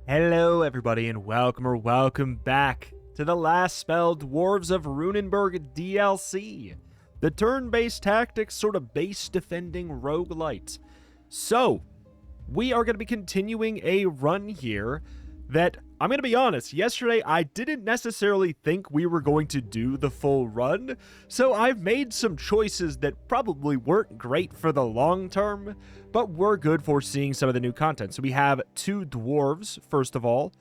Hello everybody and welcome back to the last spell Dwarves of Runenberg DLC. The turn-based tactics sort of base defending rogue-lite. So, we are going to be continuing a run here that, I'm going to be honest, yesterday I didn't necessarily think we were going to do the full run, so I've made some choices that probably weren't great for the long term, but were good for seeing some of the new content. So we have 2 dwarves, first of all,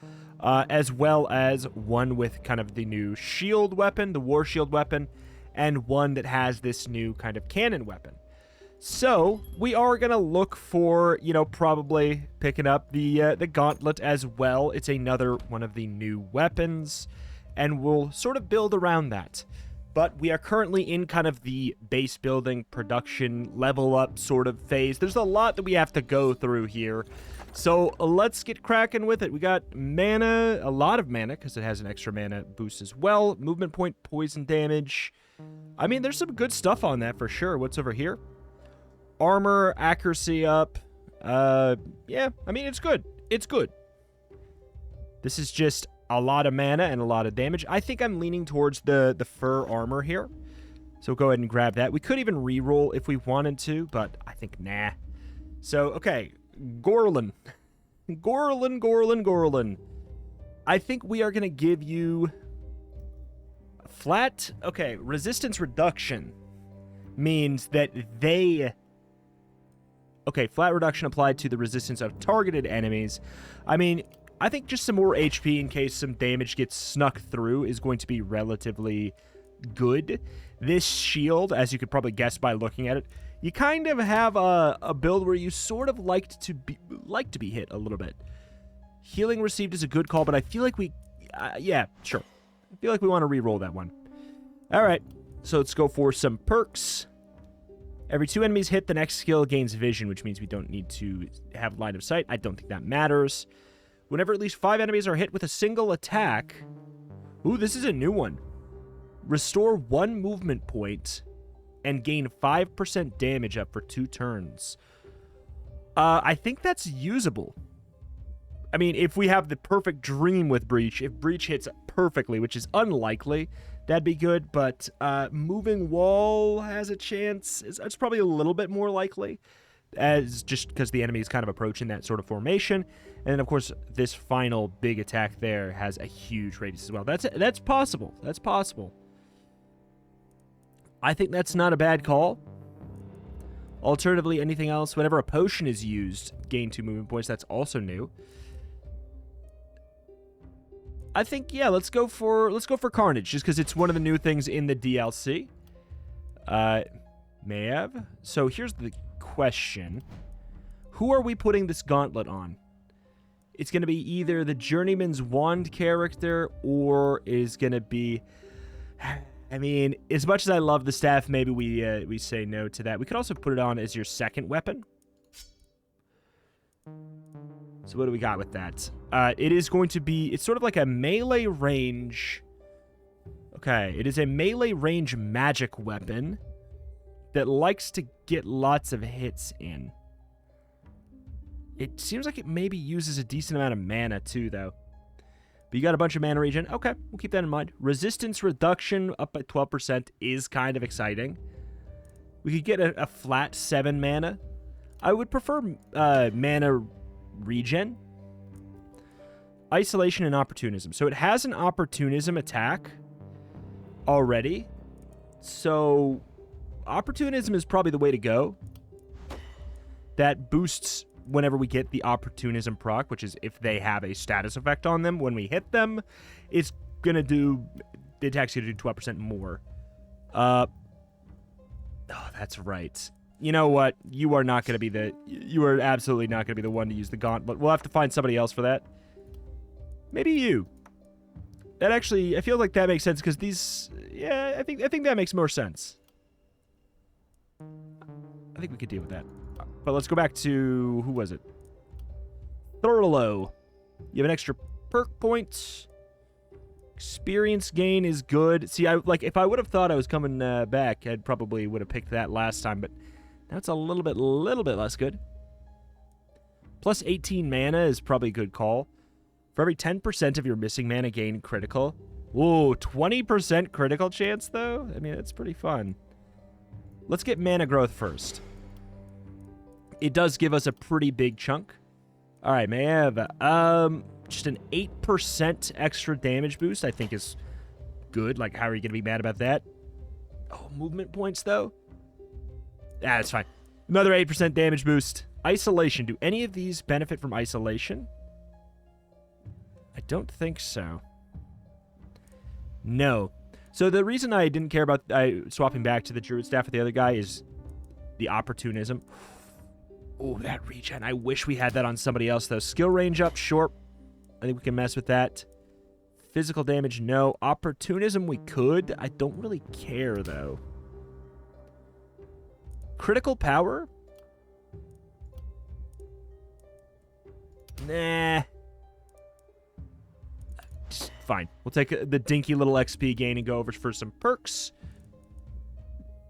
as well as one with kind of the new shield weapon, the war shield weapon, and one that has this new kind of cannon weapon. So, we are going to look for, probably picking up the gauntlet as well. It's another one of the new weapons, and we'll sort of build around that. But we are currently in kind of the base building, production, level up sort of phase. There's a lot that we have to go through here. So, let's get cracking with it. We got mana, a lot of mana, because it has an extra mana boost as well. Movement point, poison damage. I mean, there's some good stuff on that for sure. What's over here? Armor, accuracy up. Yeah, I mean, it's good. It's good. This is just a lot of mana and a lot of damage. I think I'm leaning towards the fur armor here. So go ahead and grab that. We could even reroll if we wanted to, but I think nah. So, okay. Gorlin. Gorlin. I think we are going to give you a flat... Okay, resistance reduction means that they... Okay, flat reduction applied to the resistance of targeted enemies. I mean, I think just some more HP in case some damage gets snuck through is going to be relatively good. This shield, as you could probably guess by looking at it, you kind of have a build where you sort of like to be hit a little bit. Healing received is a good call, but I feel like we... yeah, sure. I feel like we want to re-roll that one. All right, so let's go for some perks. Every 2 enemies hit, the next skill gains vision, which means we don't need to have line of sight. I don't think that matters. Whenever at least 5 enemies are hit with a single attack... Ooh, this is a new one. Restore 1 movement point and gain 5% damage up for 2 turns. I think that's usable. I mean, if we have the perfect dream with Breach, if Breach hits perfectly, which is unlikely... That'd be good, but moving wall has a chance. It's probably a little bit more likely, as just because the enemy is kind of approaching that sort of formation. And then, of course, this final big attack there has a huge radius as well. That's possible. That's possible. I think that's not a bad call. Alternatively, anything else, whenever a potion is used, gain 2 movement points. That's also new. I think, yeah, let's go for Carnage, just because it's one of the new things in the DLC. May have. So here's the question. Who are we putting this gauntlet on? It's going to be either the Journeyman's Wand character, or is going to be... I mean, as much as I love the staff, maybe we say no to that. We could also put it on as your second weapon. So what do we got with that? It is going to be... It's sort of like a melee range... Okay, it is a melee range magic weapon that likes to get lots of hits in. It seems like it maybe uses a decent amount of mana too, though. But you got a bunch of mana regen. Okay, we'll keep that in mind. Resistance reduction up by 12% is kind of exciting. We could get a flat 7 mana. I would prefer mana... regen, isolation, and opportunism. So it has an opportunism attack already. So opportunism is probably the way to go. That boosts whenever we get the opportunism proc, which is if they have a status effect on them when we hit them, it's gonna do, the attack's gonna do 12% more. Oh, that's right. You know what? You are not going to be you are absolutely not going to be the one to use the gauntlet. We'll have to find somebody else for that. Maybe you. That actually, I feel like that makes sense because these, yeah, I think that makes more sense. I think we could deal with that. But let's go back to, who was it? Thurlow. You have an extra perk point. Experience gain is good. See, if I would have thought I was coming back, I probably would have picked that last time, but that's a little bit less good. Plus 18 mana is probably a good call. For every 10% of your missing mana, gain critical. Whoa, 20% critical chance, though? I mean, that's pretty fun. Let's get mana growth first. It does give us a pretty big chunk. All right, may I have just an 8% extra damage boost, I think is good. Like, how are you going to be mad about that? Oh, movement points, though? Ah, that's fine. Another 8% damage boost. Isolation. Do any of these benefit from isolation? I don't think so. No. So the reason I didn't care about swapping back to the Druid Staff with the other guy is the opportunism. Oh, that regen. I wish we had that on somebody else, though. Skill range up, short. I think we can mess with that. Physical damage, no. Opportunism, we could. I don't really care, though. Critical power? Nah. Fine. We'll take the dinky little XP gain and go over for some perks.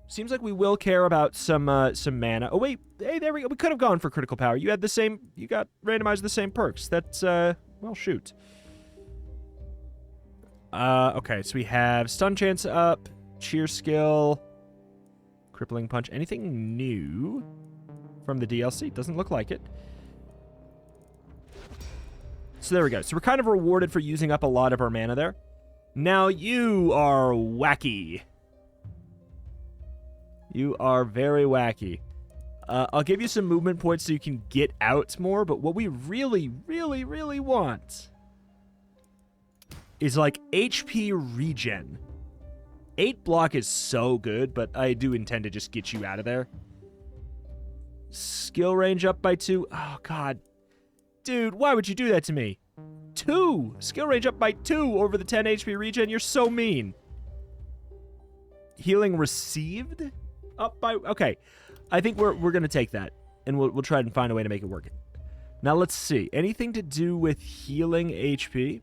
Seems like we will care about some mana. Oh, wait. Hey, there we go. We could have gone for critical power. You had the same... You got randomized the same perks. That's, well, shoot. Okay, so we have stun chance up, cheer skill, crippling punch. Anything new from the DLC? Doesn't look like it. So there we go. So we're kind of rewarded for using up a lot of our mana there. Now you are wacky. You are very wacky. I'll give you some movement points so you can get out more, but what we really, really, really want is like HP regen. 8 block is so good, but I do intend to just get you out of there. Skill range up by 2. Oh, God. Dude, why would you do that to me? 2! Skill range up by 2 over the 10 HP regen. You're so mean. Healing received? Up by... Okay. I think we're going to take that, and we'll try and find a way to make it work. Now, let's see. Anything to do with healing HP?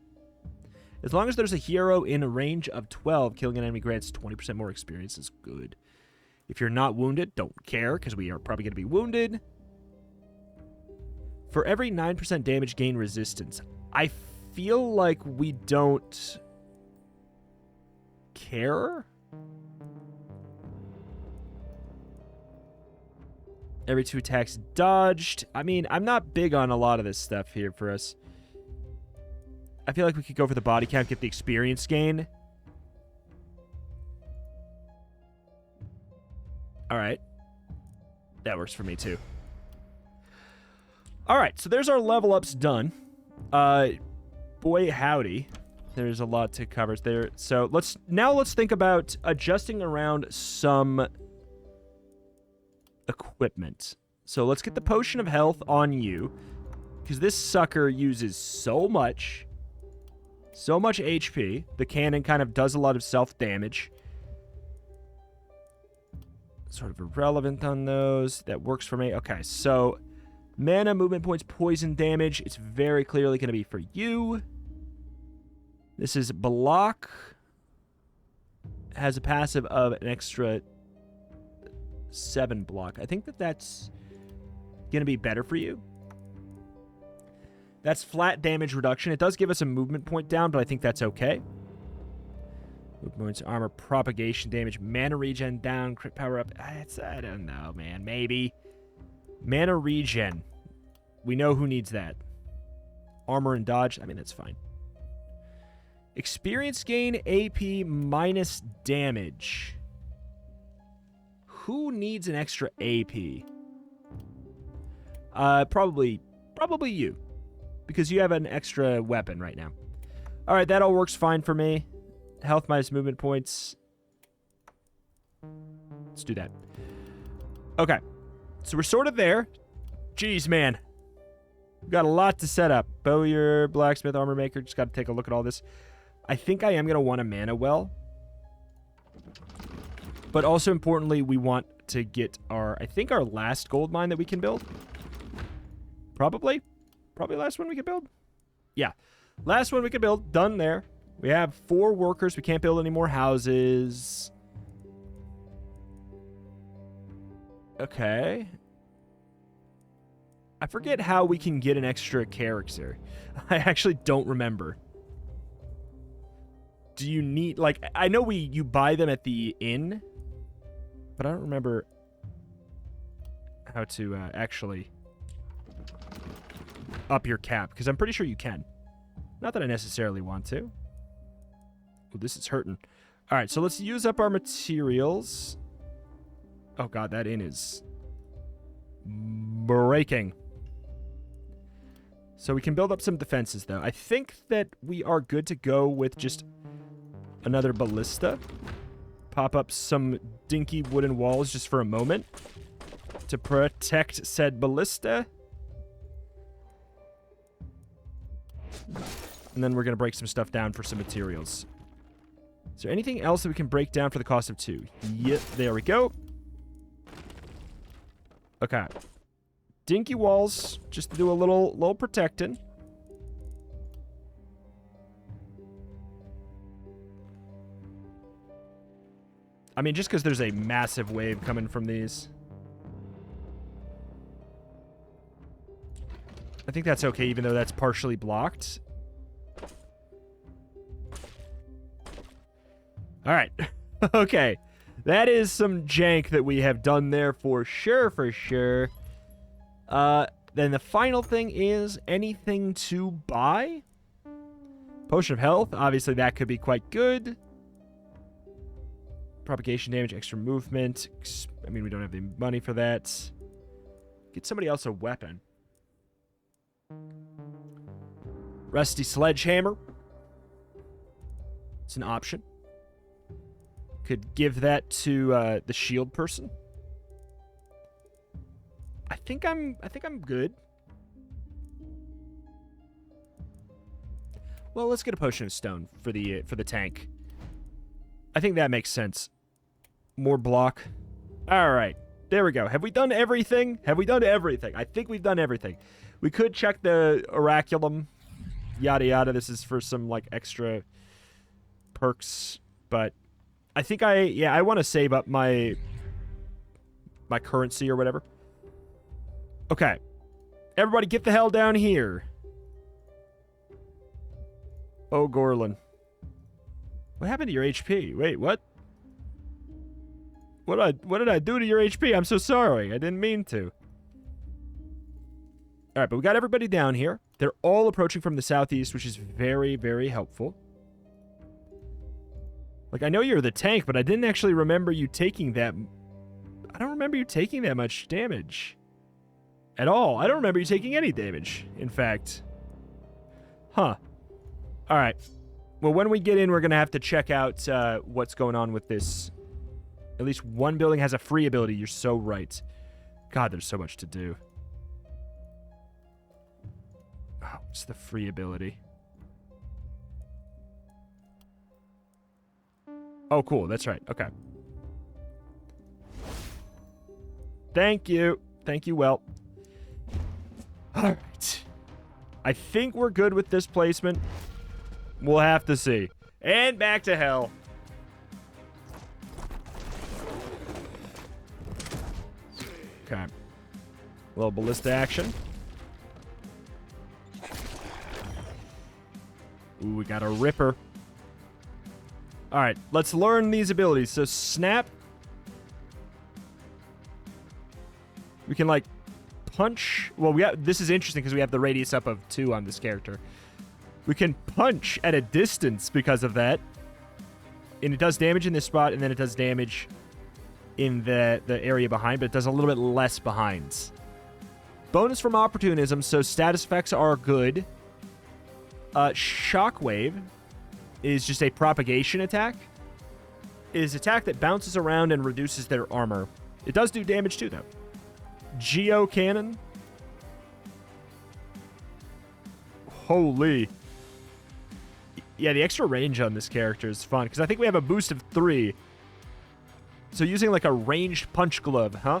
As long as there's a hero in a range of 12, killing an enemy grants 20% more experience is good. If you're not wounded, don't care, because we are probably going to be wounded. For every 9% damage, gain resistance. I feel like we don't care. Every 2 attacks dodged. I mean, I'm not big on a lot of this stuff here for us. I feel like we could go for the body count, get the experience gain. All right. That works for me, too. All right, so there's our level ups done. Boy, howdy. There's a lot to cover there. So let's think about adjusting around some equipment. So let's get the potion of health on you, because this sucker uses so much HP. The cannon kind of does a lot of self-damage. Sort of irrelevant on those. That works for me. Okay, so mana, movement points, poison damage. It's very clearly going to be for you. This is block. Has a passive of an extra 7 block. I think that's going to be better for you. That's flat damage reduction. It does give us a movement point down, but I think that's okay. Movement points, armor, propagation damage, mana regen down, crit power up. I don't know, man. Maybe. Mana regen. We know who needs that. Armor and dodge. I mean, that's fine. Experience gain, AP minus damage. Who needs an extra AP? Probably you. Because you have an extra weapon right now. All right, that all works fine for me. Health minus movement points. Let's do that. Okay. So we're sort of there. Jeez, man. We've got a lot to set up. Bowyer, blacksmith, armor maker. Just got to take a look at all this. I think I am going to want a mana well. But also importantly, we want to get our last gold mine that we can build. Probably last one we can build. Yeah. Last one we can build. Done there. We have 4 workers. We can't build any more houses. Okay. I forget how we can get an extra character. I actually don't remember. Do you need, like, I know you buy them at the inn, but I don't remember how to actually up your cap, because I'm pretty sure you can. Not that I necessarily want to. Oh, this is hurting. All right, so let's use up our materials. Oh, God, that inn is breaking. So we can build up some defenses, though. I think that we are good to go with just another ballista. Pop up some dinky wooden walls just for a moment to protect said ballista. And then we're going to break some stuff down for some materials. Is there anything else that we can break down for the cost of 2? Yep, there we go. Okay. Dinky walls, just to do a little protecting. I mean, just because there's a massive wave coming from these. I think that's okay, even though that's partially blocked. All right. Okay. That is some jank that we have done there for sure, for sure. Then the final thing is anything to buy? Potion of health. Obviously, that could be quite good. Propagation damage, extra movement. I mean, we don't have the money for that. Get somebody else a weapon. Rusty sledgehammer. It's an option. Could give that to the shield person. I think I'm good. Well, let's get a potion of stone for the tank. I think that makes sense. More block. All right. There we go. Have we done everything? Have we done everything? I think we've done everything. We could check the oraculum. Yada yada. This is for some like extra perks, but I think I want to save up my currency or whatever. Okay. Everybody get the hell down here. Oh, Gorlin. What happened to your HP? Wait, what? What did I do to your HP? I'm so sorry. I didn't mean to. All right, but we got everybody down here. They're all approaching from the southeast, which is very, very helpful. Like, I know you're the tank, but I didn't actually remember you taking that... I don't remember you taking that much damage. At all. I don't remember you taking any damage, in fact. Huh. All right. Well, when we get in, we're going to have to check out what's going on with this. At least one building has a free ability. You're so right. God, there's so much to do. Oh, it's the free ability. Oh, cool. That's right. Okay. Thank you. Thank you, well. All right. I think we're good with this placement. We'll have to see. And back to hell. Okay. A little ballista action. Ooh, we got a ripper. All right, let's learn these abilities. So snap. We can like punch. Well, this is interesting because we have the radius up of 2 on this character. We can punch at a distance because of that. And it does damage in this spot, and then it does damage in the area behind, but it does a little bit less behind. Bonus from opportunism, so status effects are good. Shockwave is just a propagation attack. It is attack that bounces around and reduces their armor. It does do damage too, though. Geo Cannon. Holy. Yeah, the extra range on this character is fun, because I think we have a boost of 3. So using like a ranged punch glove, huh?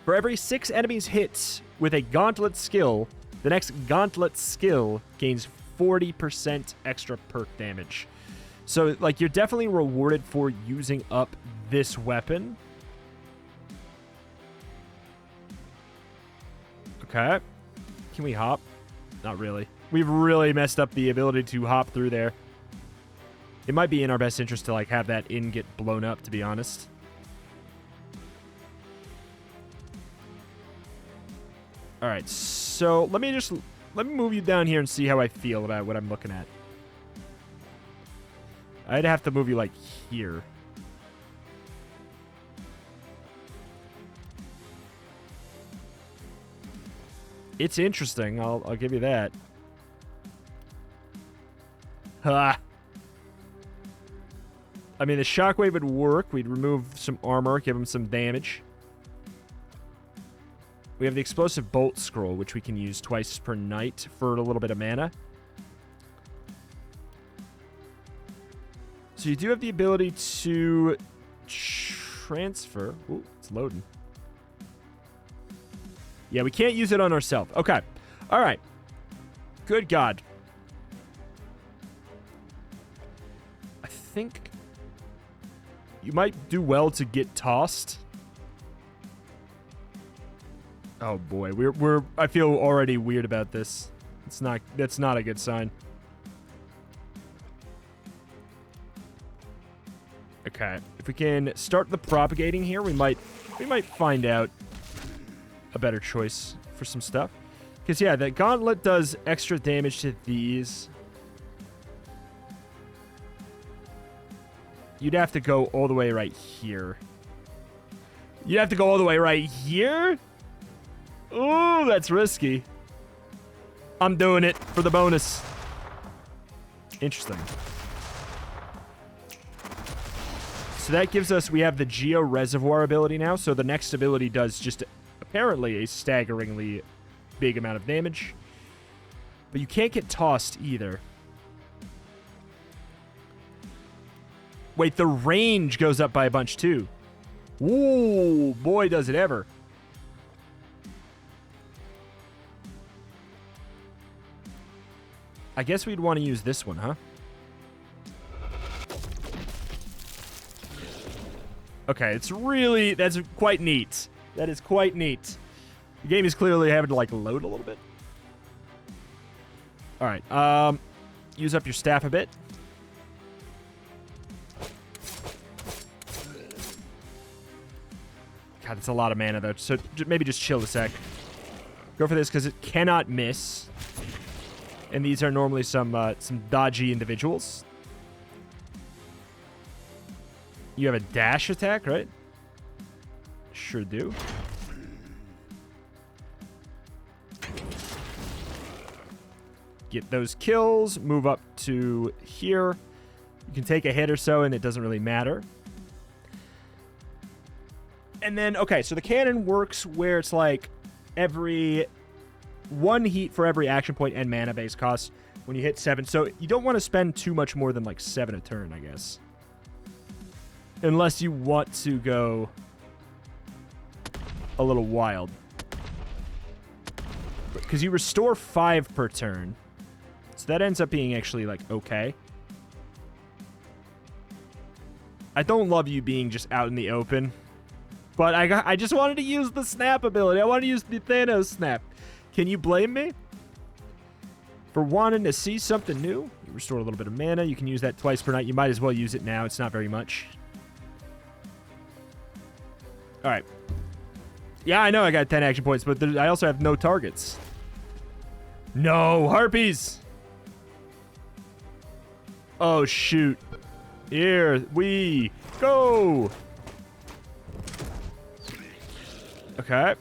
For every 6 enemies hit with a gauntlet skill, the next gauntlet skill gains 40% extra perk damage. So, like, you're definitely rewarded for using up this weapon. Okay. Can we hop? Not really. We've really messed up the ability to hop through there. It might be in our best interest to, like, have that inn get blown up, to be honest. All right, so let me move you down here and see how I feel about what I'm looking at. I'd have to move you, like, here. It's interesting. I'll give you that. Ha! I mean, the shockwave would work. We'd remove some armor, give him some damage. We have the explosive bolt scroll, which we can use twice per night for a little bit of mana. So you do have the ability to transfer. Ooh, it's loading. Yeah, we can't use it on ourselves. Okay. All right. Good God. I think you might do well to get tossed. Oh boy, I feel already weird about this. That's not a good sign. Okay. If we can start the propagating here, we might find out a better choice for some stuff. Because, yeah, the gauntlet does extra damage to these. You'd have to go all the way right here. You'd have to go all the way right here? Ooh, that's risky. I'm doing it for the bonus. Interesting. So that gives us, we have the Geo Reservoir ability now. So the next ability does just apparently a staggeringly big amount of damage. But you can't get tossed either. Wait, the range goes up by a bunch too. Ooh, boy, does it ever. I guess we'd want to use this one, huh? Okay, that's quite neat. That is quite neat. The game is clearly having to, like, load a little bit. All right, use up your staff a bit. God, that's a lot of mana, though. So maybe just chill a sec. Go for this, because it cannot miss. And these are normally some dodgy individuals. You have a dash attack, right? Sure do. Get those kills. Move up to here. You can take a hit or so, and it doesn't really matter. And then, okay, so the cannon works where it's like every one heat for every action point and mana base cost when you hit 7. So you don't want to spend too much more than like 7 a turn, I guess. Unless you want to go a little wild. Because you restore 5 per turn. So that ends up being actually like okay. I don't love you being just out in the open. But I just wanted to use the snap ability. I wanted to use the Thanos snap. Can you blame me? For wanting to see something new? You restore a little bit of mana. You can use that twice per night. You might as well use it now. It's not very much. All right. Yeah, I know I got 10 action points, but I also have no targets. No, harpies! Oh, shoot. Here we go! Okay.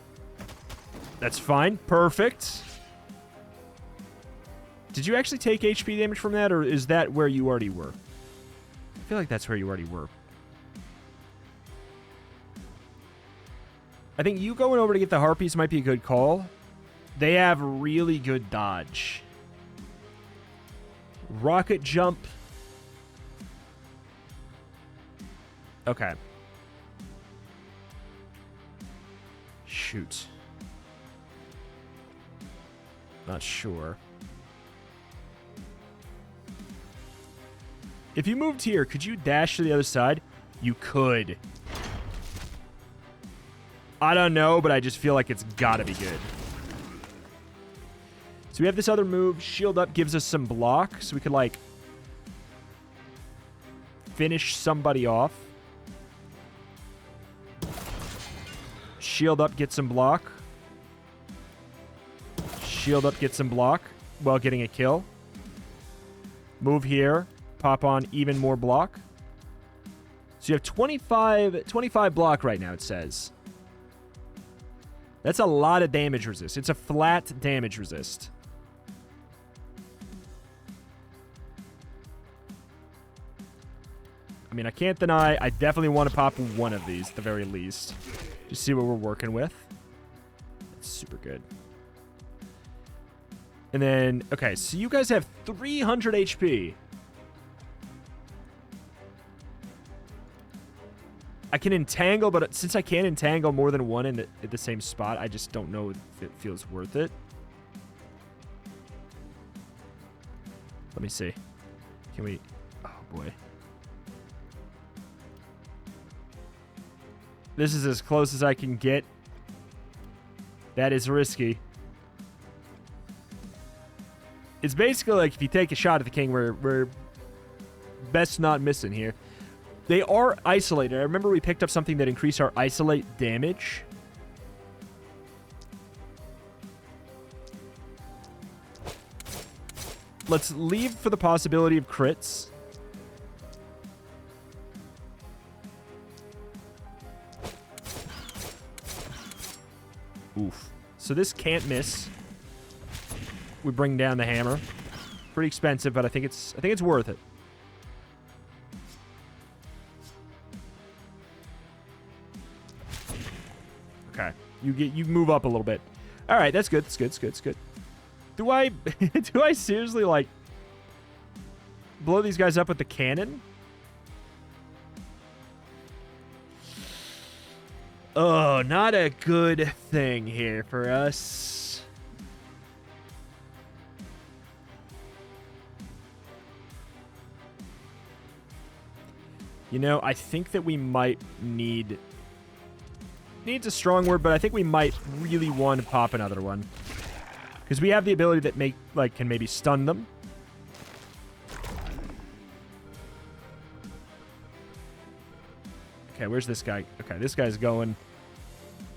That's fine. Perfect. Did you actually take HP damage from that, or is that where you already were? I feel like that's where you already were. I think you going over to get the harpies might be a good call. They have really good dodge. Rocket jump. Okay. Shoot. Not sure. If you moved here, could you dash to the other side? You could. I don't know, but I just feel like it's gotta be good. So we have this other move. Shield up gives us some block, so we could, like, finish somebody off. Shield up, get some block. Shield up, get some block while getting a kill. Move here. Pop on even more block. So you have 25 block right now, it says. That's a lot of damage resist. It's a flat damage resist. I mean, I can't deny, I definitely want to pop one of these at the very least. Just see what we're working with. That's super good. And then, okay, so you guys have 300 HP. I can entangle, but since I can't entangle more than one at the same spot, I just don't know if it feels worth it. Let me see. Can we... Oh, boy. This is as close as I can get. That is risky. It's basically like if you take a shot at the king, we're best not missing here. They are isolated. I remember we picked up something that increased our isolate damage. Let's leave for the possibility of crits. Oof. So this can't miss. We bring down the hammer. Pretty expensive, but I think it's worth it. Okay. You move up a little bit. All right, that's good. That's good. That's good. That's good. Do I do I seriously like blow these guys up with the cannon? Oh, not a good thing here for us. You know, I think that we might need... Needs a strong word, but I think we might really want to pop another one. Because we have the ability that can maybe stun them. Okay, where's this guy? Okay, this guy's going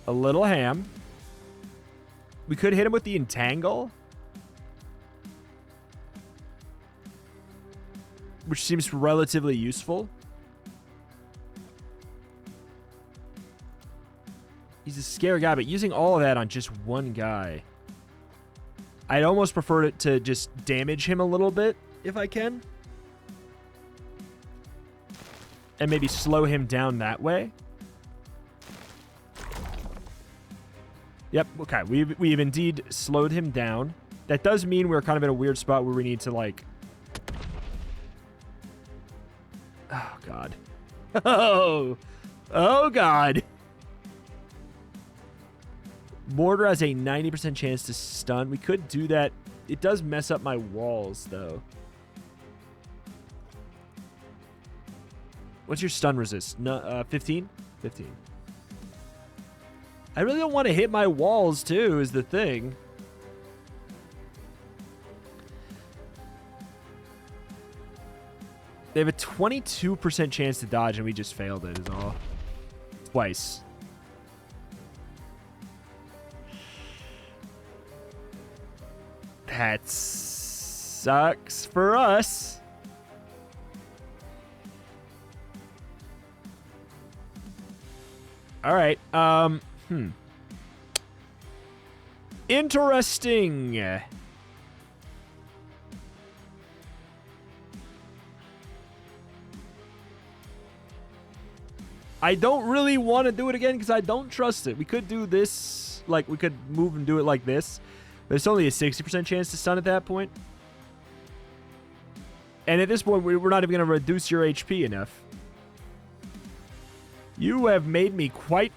a little ham. We could hit him with the entangle, which seems relatively useful. He's a scary guy, but using all of that on just one guy, I'd almost prefer it to just damage him a little bit if I can. And maybe slow him down that way. Yep, okay. We've indeed slowed him down. That does mean we're kind of in a weird spot where we need to, like... Oh, God. Oh, God. Mortar has a 90% chance to stun. We could do that. It does mess up my walls, though. What's your stun resist? No, 15? 15. I really don't want to hit my walls, too, is the thing. They have a 22% chance to dodge, and we just failed it, is all. Twice. That sucks for us. All right. Interesting. I don't really want to do it again because I don't trust it. We could do this, like, we could move and do it like this. But it's only a 60% chance to stun at that point. And at this point, we're not even going to reduce your HP enough. You have made me quite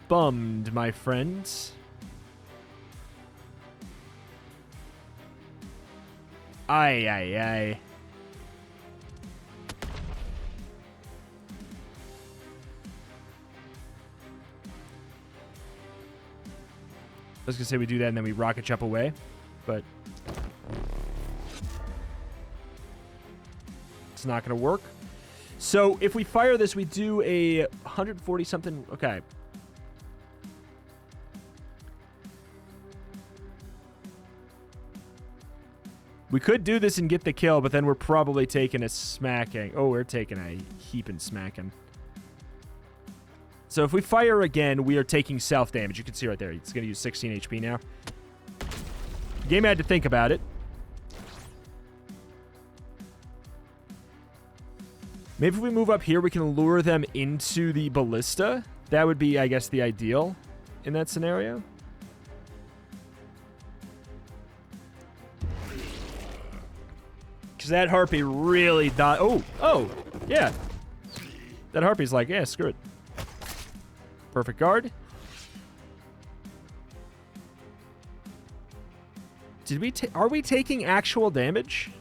bummed, my friends. Aye, aye, aye. I was going to say we do that and then we rocket jump away, but It's not going to work. So if we fire this, we do a 140 something. Okay. We could do this and get the kill, but then we're probably taking a smacking. Oh, we're taking a heaping smacking. So if we fire again, we are taking self-damage. You can see right there. It's going to use 16 HP now. The game had to think about it. Maybe if we move up here, we can lure them into the ballista. That would be, I guess, the ideal in that scenario. Because that harpy really died. Oh, yeah. That harpy's like, yeah, screw it. Perfect guard. Did we are we taking actual damage?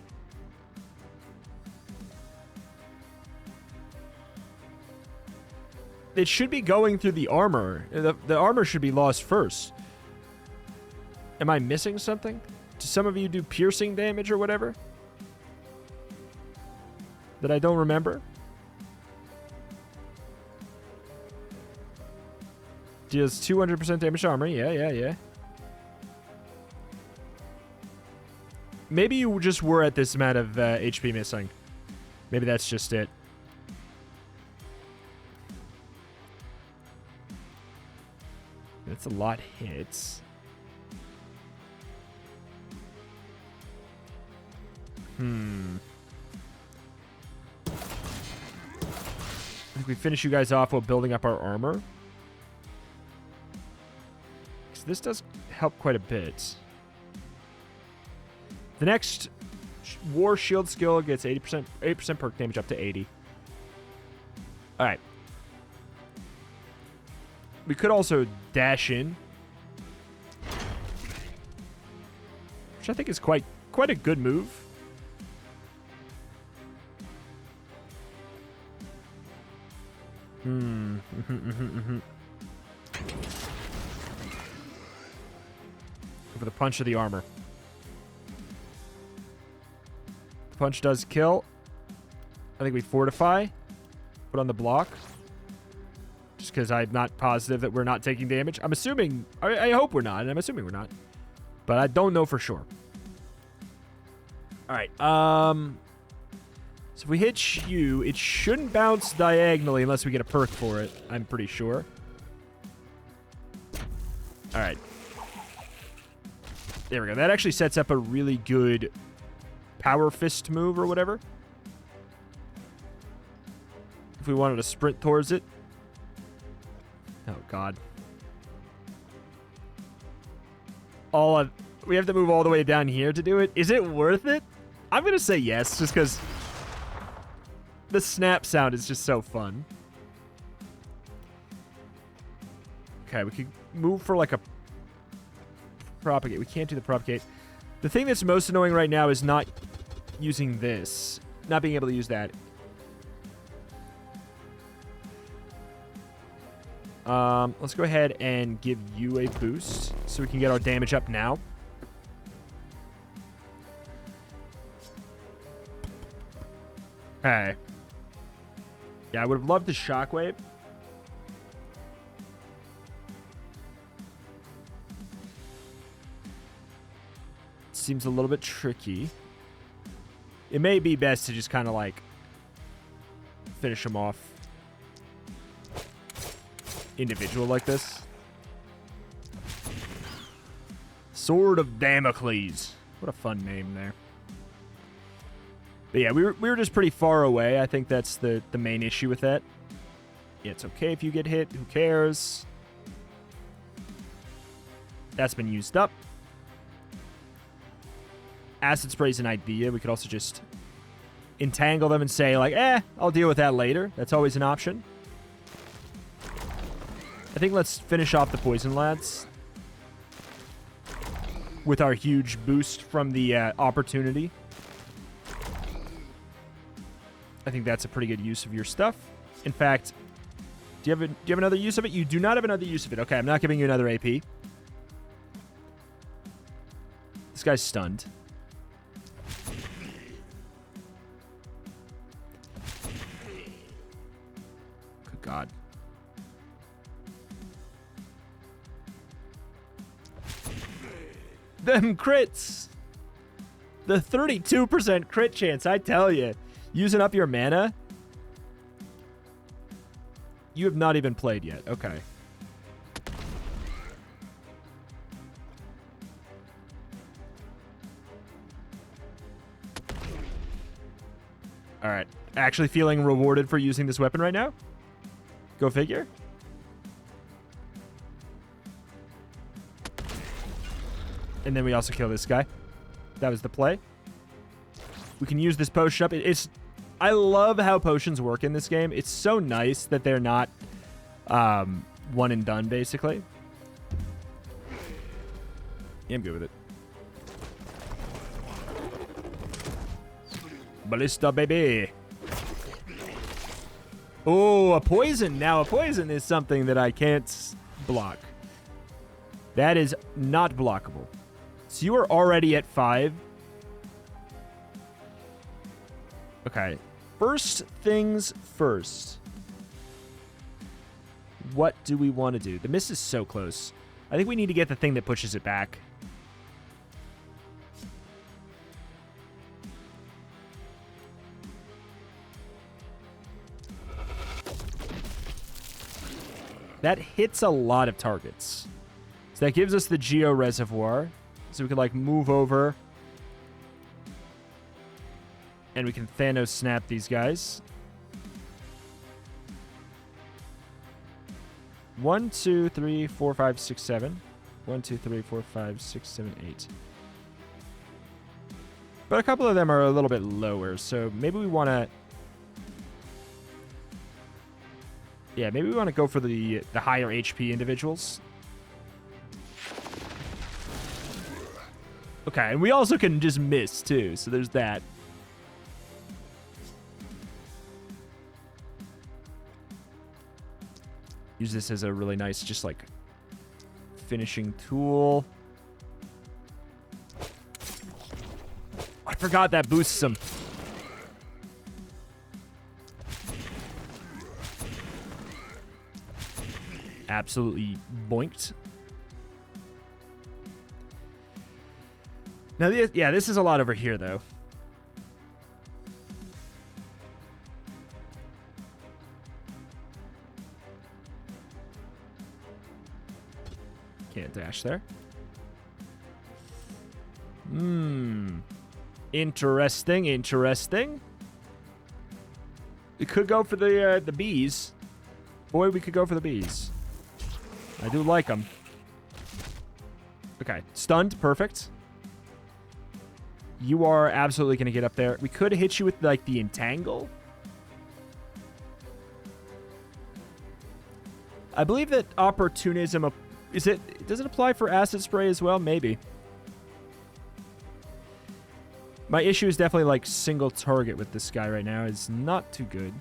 It should be going through the armor. The armor should be lost first. Am I missing something? Do some of you do piercing damage or whatever? That I don't remember? Deals 200% damage to armor. Yeah. Maybe you just were at this amount of HP missing. Maybe that's just it. That's a lot of hits. I think we finish you guys off while building up our armor. So this does help quite a bit. The next War Shield skill gets 8% perk damage up to 80. Alright. We could also dash in. Which I think is quite a good move. For the punch of the armor. The punch does kill. I think we fortify. Put on the block. Just because I'm not positive that we're not taking damage. I'm assuming... I hope we're not, and I'm assuming we're not. But I don't know for sure. Alright, so if we hit you, it shouldn't bounce diagonally unless we get a perk for it. I'm pretty sure. Alright. There we go. That actually sets up a really good power fist move or whatever. If we wanted to sprint towards it. Oh, God. We have to move all the way down here to do it. Is it worth it? I'm going to say yes, just because the snap sound is just so fun. Okay, we could move for like a propagate. We can't do the propagate. The thing that's most annoying right now is not using this. Not being able to use that. Let's go ahead and give you a boost so we can get our damage up now. Okay. Yeah, I would have loved the shockwave. Seems a little bit tricky. It may be best to just kind of like finish him off individual like this. Sword of Damocles. What a fun name there. But yeah, we were just pretty far away. I think that's the main issue with that. Yeah, it's okay if you get hit. Who cares? That's been used up. Acid spray's an idea. We could also just entangle them and say, like, I'll deal with that later. That's always an option. I think let's finish off the poison lads with our huge boost from the opportunity. I think that's a pretty good use of your stuff. In fact, do you have another use of it? You do not have another use of it. Okay, I'm not giving you another AP. This guy's stunned. God. Them crits! The 32% crit chance, I tell you. Using up your mana? You have not even played yet. Okay. All right. Actually feeling rewarded for using this weapon right now? Go figure. And then we also kill this guy. That was the play. We can use this potion up. I love how potions work in this game. It's so nice that they're not one and done, basically. Yeah, I'm good with it. Ballista, baby. Oh, a poison. Now, a poison is something that I can't block. That is not blockable. So you are already at 5. Okay. First things first. What do we want to do? The mist is so close. I think we need to get the thing that pushes it back. That hits a lot of targets. So that gives us the Geo Reservoir. So we can, like, move over. And we can Thanos snap these guys. 1, 2, 3, 4, 5, 6, 7. 1, 2, 3, 4, 5, 6, 7, 8. But a couple of them are a little bit lower, so maybe we want to... Yeah, maybe we want to go for the higher HP individuals. Okay, and we also can just miss, too, so there's that. Use this as a really nice, just, like, finishing tool. I forgot that boosts them. Absolutely boinked. Now, yeah, this is a lot over here, though. Can't dash there. Interesting, interesting. We could go for the bees. Boy, we could go for the bees. I do like them. Okay, stunned, perfect. You are absolutely going to get up there. We could hit you with, like, the entangle. I believe that opportunism... Does it apply for acid spray as well? Maybe. My issue is definitely, like, single target with this guy right now. It's not too good.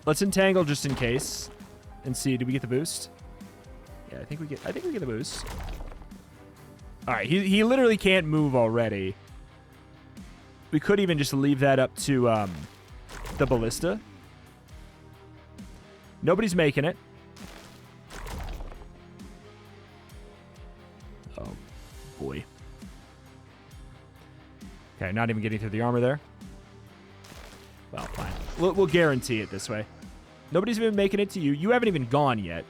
Let's entangle just in case and see. Did we get the boost? Yeah, I think we get the boost. All right, he literally can't move already. We could even just leave that up to the ballista. Nobody's making it. Oh, boy. Okay, not even getting through the armor there. Well, fine. We'll guarantee it this way. Nobody's even making it to you. You haven't even gone yet.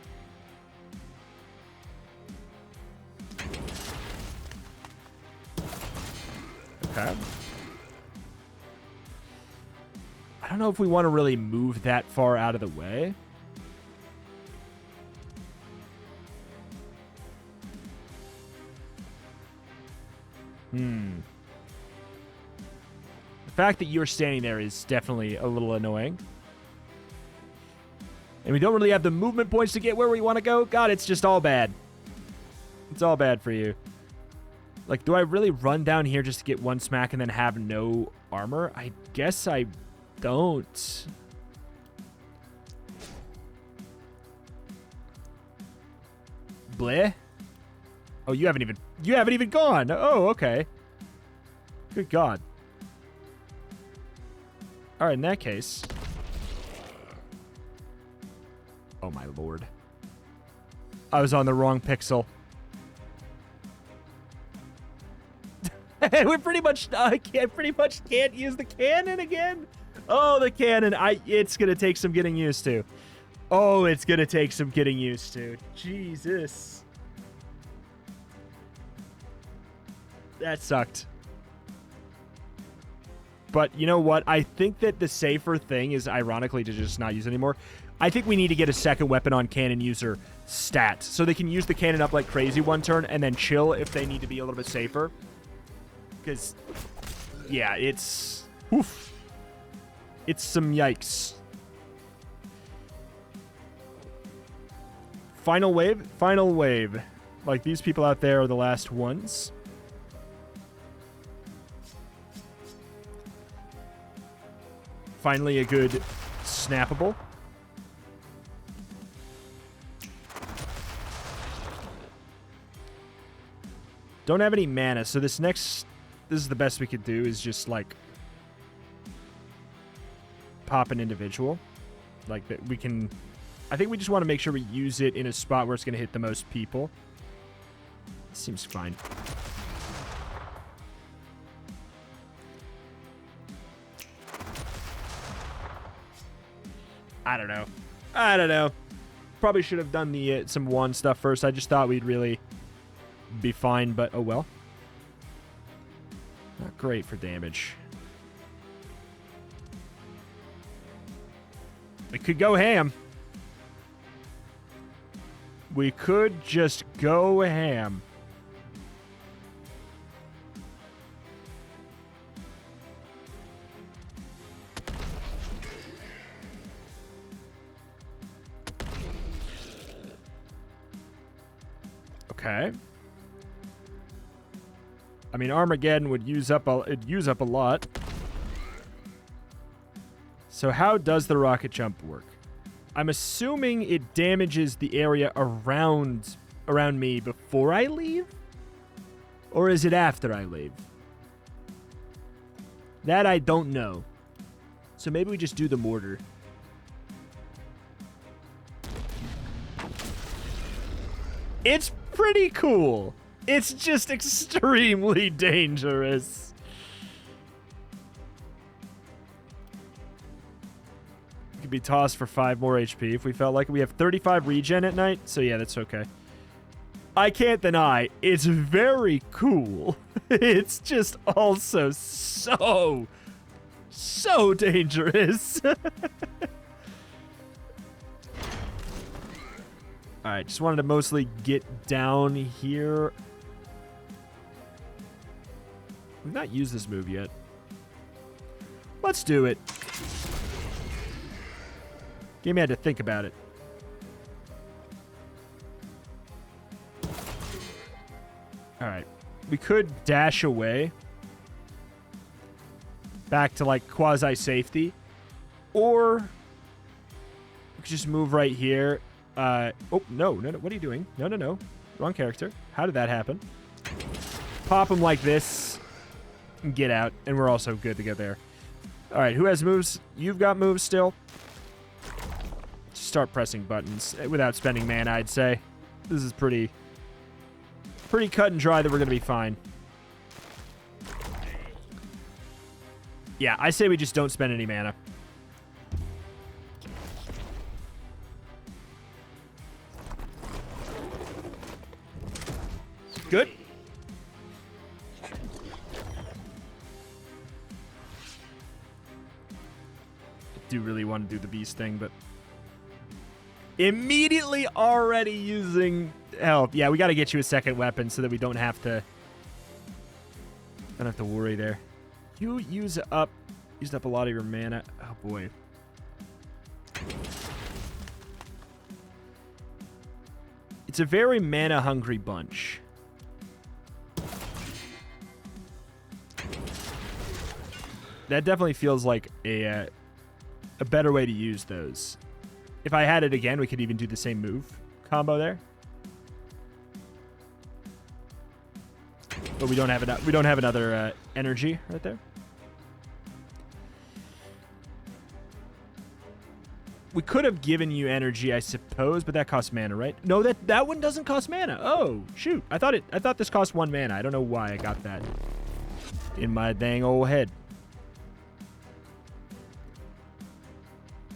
Okay. I don't know if we want to really move that far out of the way. The fact that you're standing there is definitely a little annoying. And we don't really have the movement points to get where we want to go. God, it's just all bad. It's all bad for you. Like, do I really run down here just to get one smack and then have no armor? I guess I don't. Bleh. Oh, you haven't even gone. Oh, okay. Good God. All right, in that case. Oh, my lord. I was on the wrong pixel. We pretty much can't use the cannon again. Oh, the cannon. It's going to take some getting used to. Oh, it's going to take some getting used to. Jesus. That sucked. But you know what? I think that the safer thing is, ironically, to just not use it anymore. I think we need to get a second weapon on cannon user stat, so they can use the cannon up like crazy one turn and then chill if they need to be a little bit safer. Because, yeah, it's... Oof. It's some yikes. Final wave? Final wave. Like, these people out there are the last ones. Finally a good snappable. Don't have any mana, so this is the best we could do, is just, like, pop an individual. Like, that we can... I think we just want to make sure we use it in a spot where it's going to hit the most people. Seems fine. I don't know. Probably should have done the some wand stuff first. I just thought we'd really be fine, but oh well. Not great for damage. We could go ham. We could just go ham. Okay. I mean, Armageddon would use up a lot. So how does the rocket jump work? I'm assuming it damages the area around me before I leave? Or is it after I leave? That I don't know. So maybe we just do the mortar. It's pretty cool. It's just extremely dangerous. Could be tossed for 5 more HP if we felt like it. We have 35 regen at night, so yeah, that's okay. I can't deny, it's very cool. It's just also so dangerous. Alright, just wanted to mostly get down here. We've not used this move yet. Let's do it. Game had to think about it. Alright. We could dash away. Back to, like, quasi-safety. Or we could just move right here. Oh, no. What are you doing? No. Wrong character. How did that happen? Pop him like this. And get out. And we're also good to go there. Alright, who has moves? You've got moves still. Start pressing buttons without spending mana, I'd say. This is pretty cut and dry that we're going to be fine. Yeah, I say we just don't spend any mana. Good. I do really want to do the beast thing, but... Immediately already using help. Yeah, we got to get you a second weapon so that we don't have to worry there. You used up a lot of your mana. Oh boy. It's a very mana hungry bunch. That definitely feels like a better way to use those. If I had it again, we could even do the same move combo there. But we don't have enough. We don't have another energy right there. We could have given you energy, I suppose, but that costs mana, right? No, that one doesn't cost mana. Oh, shoot. I thought this cost 1 mana. I don't know why I got that in my dang old head.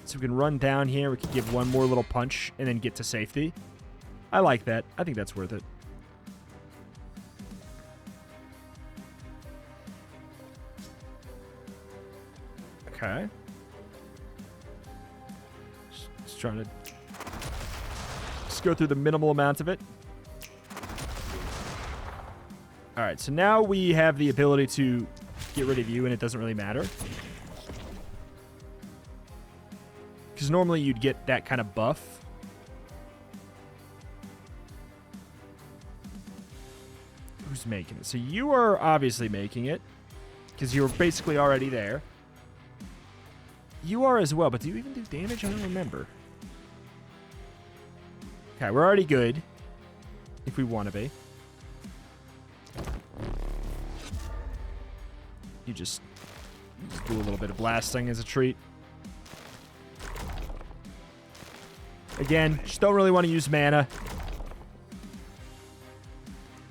So we can run down here. We can give one more little punch and then get to safety. I like that. I think that's worth it. Okay. Just trying to just go through the minimal amount of it. All right, so now we have the ability to get rid of you, and it doesn't really matter. Because normally you'd get that kind of buff. Who's making it? So you are obviously making it, because you're basically already there. You are as well, but do you even do damage? I don't remember. Okay, we're already good. If we want to be. You just do a little bit of blasting as a treat. Again, just don't really want to use mana.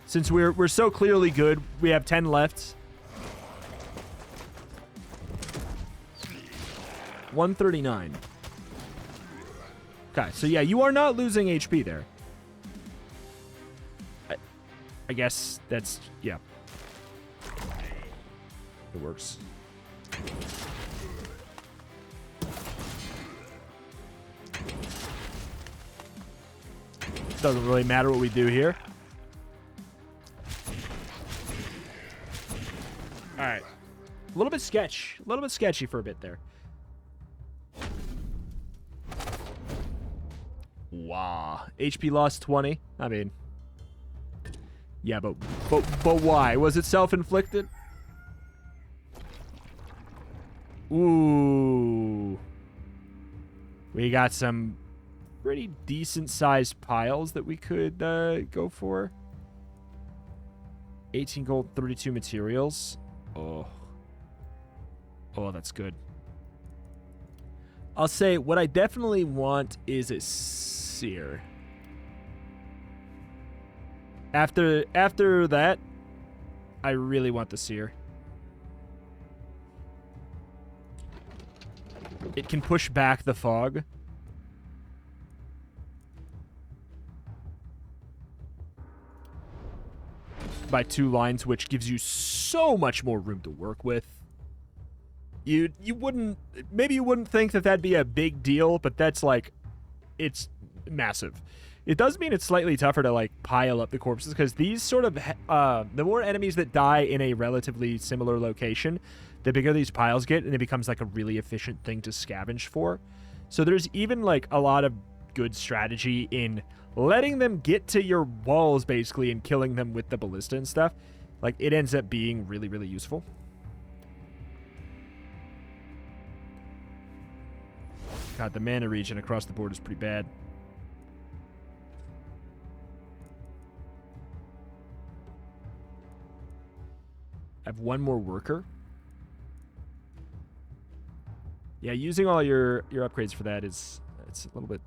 Since we're so clearly good, we have 10 left. 139. Okay, so yeah, you are not losing HP there. I guess that's, yeah. It works. Doesn't really matter what we do here. All right. A little bit sketchy for a bit there. Wow. HP loss 20. I mean, yeah, but why? Was it self-inflicted? Ooh. We got some pretty decent-sized piles that we could go for. 18 gold, 32 materials. Oh. Oh, that's good. I'll say what I definitely want is a seer. After that, I really want the seer. It can push back the fog. By 2 lines, which gives you so much more room to work with. You wouldn't, maybe you wouldn't think that that'd be a big deal, but that's like, it's massive. It does mean it's slightly tougher to like pile up the corpses, because these sort of, the more enemies that die in a relatively similar location, the bigger these piles get, and it becomes like a really efficient thing to scavenge for. So there's even like a lot of good strategy in letting them get to your walls, basically, and killing them with the ballista and stuff. Like, it ends up being really, really useful. God, the mana regen across the board is pretty bad. I have one more worker. Yeah, using all your upgrades for that is, it's a little bit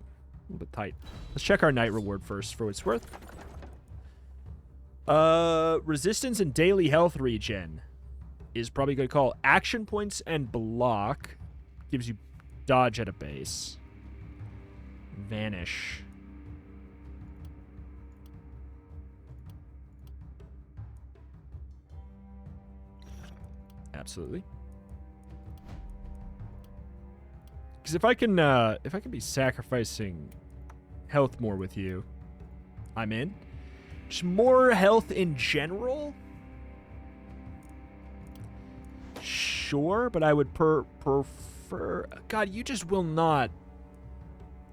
tight. Let's check our night reward first for what it's worth. Resistance and daily health regen is probably a good call. Action points and block gives you dodge at a base. Vanish. Absolutely. Because if I can be sacrificing health more with you, I'm in. Just more health in general? Sure, but I would prefer... God, you just will not...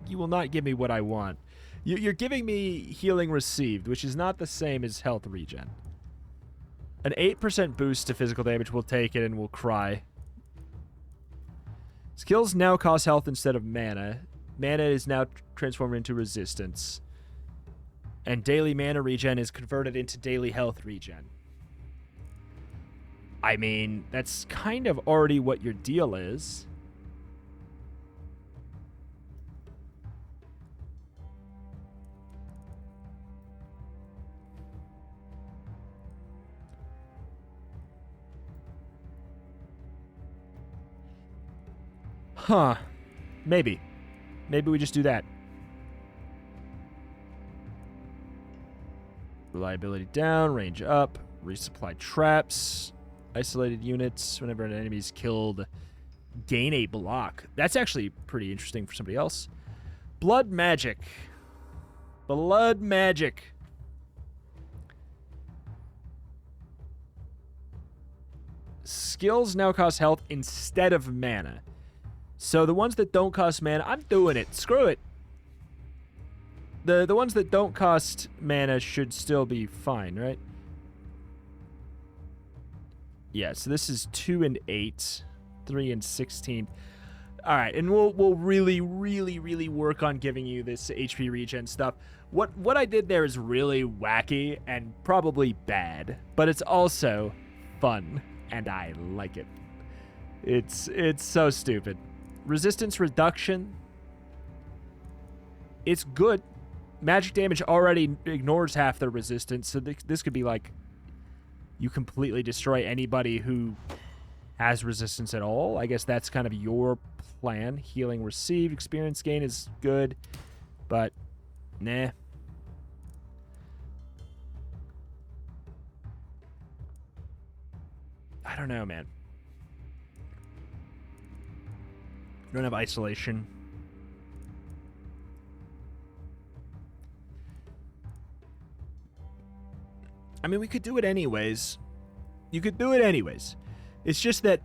You will not give me what I want. You're giving me healing received, which is not the same as health regen. An 8% boost to physical damage, we'll take it and we'll cry. Skills now cost health instead of mana. Mana is now transformed into resistance. And daily mana regen is converted into daily health regen. I mean, that's kind of already what your deal is. Huh. Maybe. Maybe we just do that. Reliability down, range up, resupply traps, isolated units whenever an enemy is killed, gain a block. That's actually pretty interesting for somebody else. Blood magic. Blood magic. Skills now cost health instead of mana. So the ones that don't cost mana, I'm doing it. Screw it. The ones that don't cost mana should still be fine, right? Yeah, so this is 2 and 8, 3 and 16. All right, and we'll really work on giving you this HP regen stuff. What I did there is really wacky and probably bad, but it's also fun, and I like it. It's so stupid. Resistance reduction. It's good. Magic damage already ignores half the resistance, so this could be like you completely destroy anybody who has resistance at all. I guess that's kind of your plan. Healing received, experience gain is good, but nah. I don't know, man. We don't have isolation. I mean, we could do it anyways. You could do it anyways. It's just that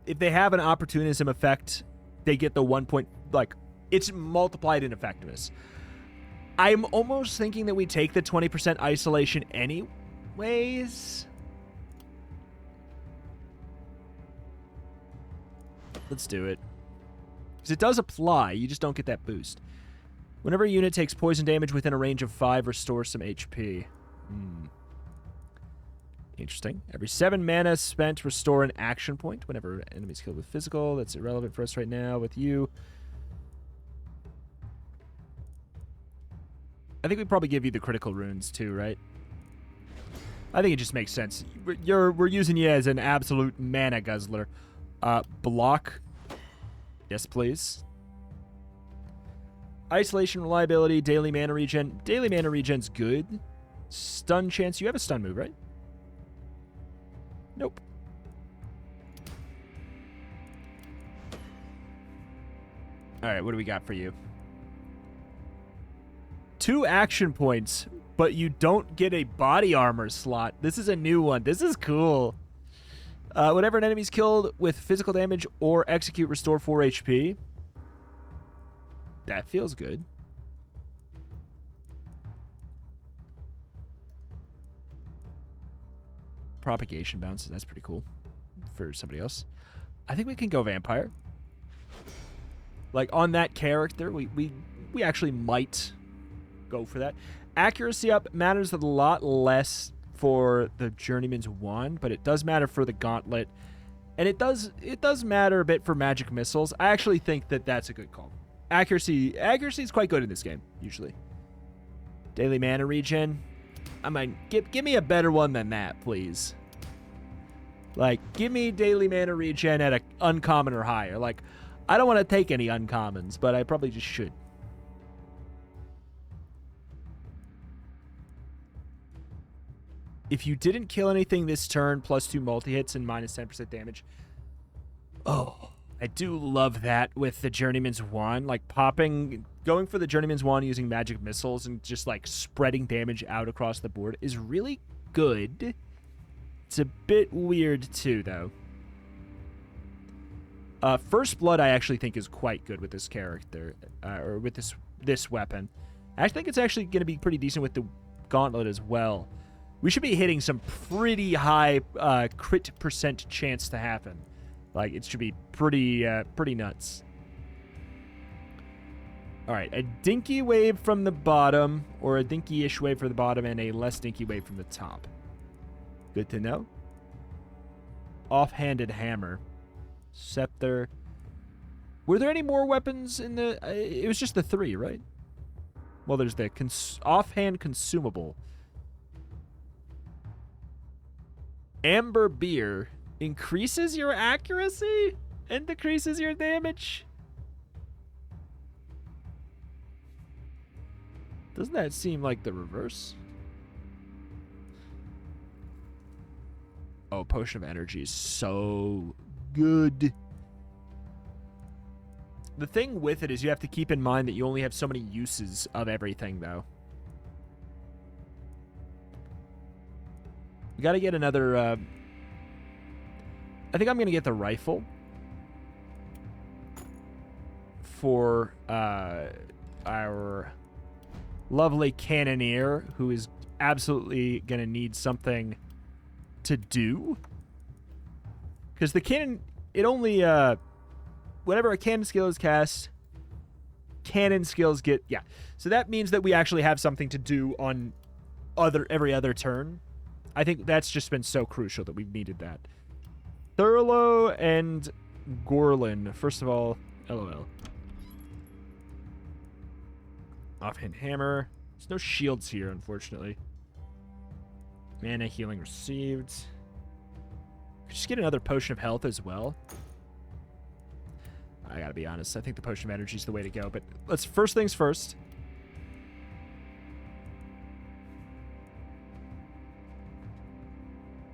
if they have an opportunism effect, they get the 1 point, like, it's multiplied in effectiveness. I'm almost thinking that we take the 20% isolation anyways. Let's do it. Because it does apply, you just don't get that boost. Whenever a unit takes poison damage within a range of 5, restore some HP. Interesting. Every 7 mana spent, restore an action point whenever enemies killed with physical. That's irrelevant for us right now with you. I think we probably give you the critical runes too, right? I think it just makes sense. We're using you as an absolute mana guzzler. Block. Yes, please. Isolation, reliability, daily mana regen. Daily mana regen's good. Stun chance. You have a stun move, right? Nope. All right, what do we got for you? 2 action points, but you don't get a body armor slot. This is a new one. This is cool. Whenever an enemy's killed with physical damage or execute, restore 4 HP. That feels good. Propagation bounces. That's pretty cool for somebody else. I think we can go vampire. Like, on that character, we actually might go for that. Accuracy up matters a lot less for the Journeyman's Wand, but it does matter for the Gauntlet. And it does matter a bit for magic missiles. I actually think that that's a good call. Accuracy is quite good in this game, usually. Daily mana regen. I mean, give me a better one than that, please. Like, give me daily mana regen at an uncommon or higher. Like, I don't want to take any uncommons, but I probably just should. If you didn't kill anything this turn, +2 multi-hits and -10% damage. Oh, I do love that with the Journeyman's Wand. Like, going for the Journeyman's Wand using magic missiles and just, like, spreading damage out across the board is really good. It's a bit weird, too, though. First Blood, I actually think, is quite good with this character, or with this weapon. I think it's actually going to be pretty decent with the Gauntlet as well. We should be hitting some pretty high crit percent chance to happen. Like, it should be pretty nuts. All right, a dinky wave from the bottom, or a dinky-ish wave from the bottom, and a less dinky wave from the top. Good to know. Offhanded hammer. Scepter. Were there any more weapons in the... it was just the 3, right? Well, there's the offhand consumable. Amber beer increases your accuracy? and decreases your damage. Doesn't that seem like the reverse? Oh, Potion of Energy is so good. The thing with it is you have to keep in mind that you only have so many uses of everything, though. We got to get another... I think I'm going to get the rifle for our lovely cannoneer, who is absolutely going to need something to do. Because the cannon, it only... whenever a cannon skill is cast, cannon skills get... Yeah. So that means that we actually have something to do on every other turn. I think that's just been so crucial that we've needed that. Thurlow and Gorlin. First of all, LOL. Offhand hammer. There's no shields here, unfortunately. Mana healing received. Could just get another potion of health as well. I gotta be honest, I think the potion of energy is the way to go. But let's first things first.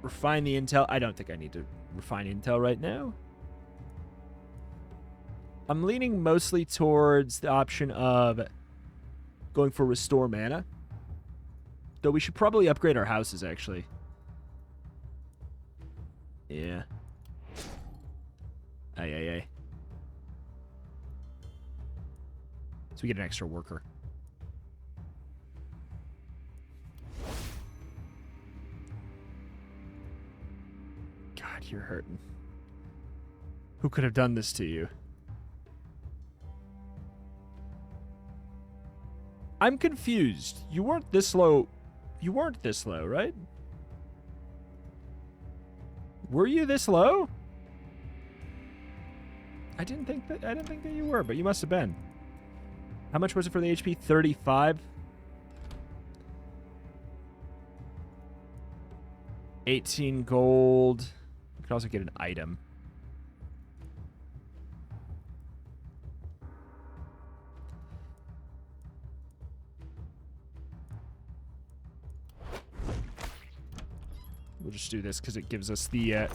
Refine the intel. I don't think I need to refine intel right now. I'm leaning mostly towards the option of going for restore mana. Though we should probably upgrade our houses, actually. Yeah. Aye. So we get an extra worker. God, you're hurting. Who could have done this to you? I'm confused. You weren't this low. You weren't this low, right? Were you this low? I didn't think that you were, but you must have been. How much was it for the HP? 35. 18 gold. We could also get an item. We'll just do this because it gives us the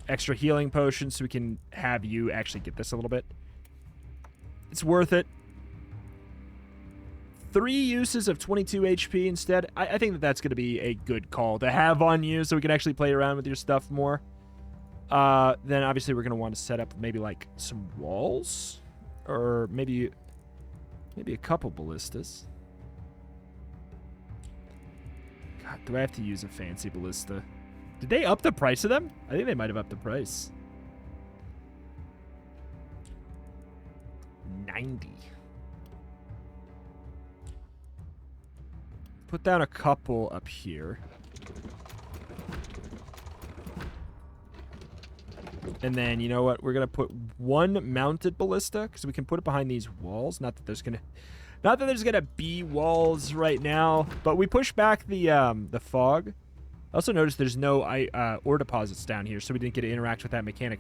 extra healing potion so we can have you actually get this a little bit. It's worth it. 3 uses of 22 HP instead. I think that that's going to be a good call to have on you so we can actually play around with your stuff more. Then obviously we're going to want to set up maybe like some walls or maybe a couple ballistas. God, do I have to use a fancy ballista? Did they up the price of them? I think they might have upped the price. 90. Put down a couple up here. And then, you know what? We're going to put one mounted ballista because we can put it behind these walls. Not that there's going to be walls right now, but we push back the fog. I also noticed there's no ore deposits down here, so we didn't get to interact with that mechanic.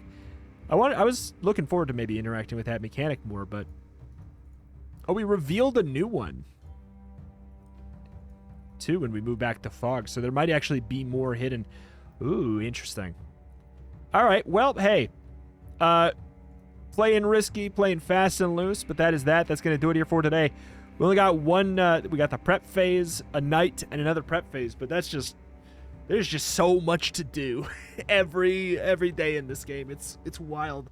I was looking forward to maybe interacting with that mechanic more, but... Oh, we revealed a new one. Too, when we move back to fog, so there might actually be more hidden. Ooh, interesting. All right, well, hey. Playing risky, playing fast and loose, but that is that. That's going to do it here for today. We only got one, we got the prep phase, a night, and another prep phase, but that's just... There's just so much to do every day in this game. It's wild.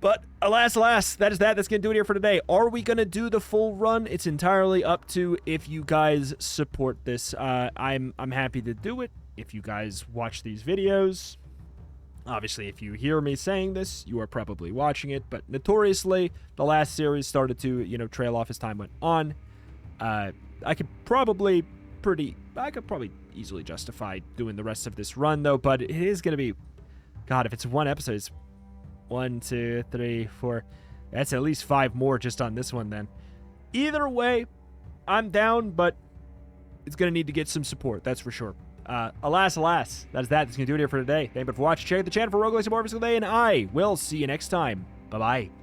But alas, that is that. That's going to do it here for today. Are we going to do the full run? It's entirely up to if you guys support this. I'm happy to do it if you guys watch these videos. Obviously, if you hear me saying this, you are probably watching it. But notoriously, the last series started to, trail off as time went on. I could probably easily justify doing the rest of this run, though. But it is going to be... God, if it's one episode, it's 1, 2, 3, 4. That's at least 5 more just on this one, then. Either way, I'm down, but it's going to need to get some support. That's for sure. Alas, that's going to do it here for today. Thank you for watching. Check out the channel for roguelites and more every single day, and I will see you next time. Bye-bye.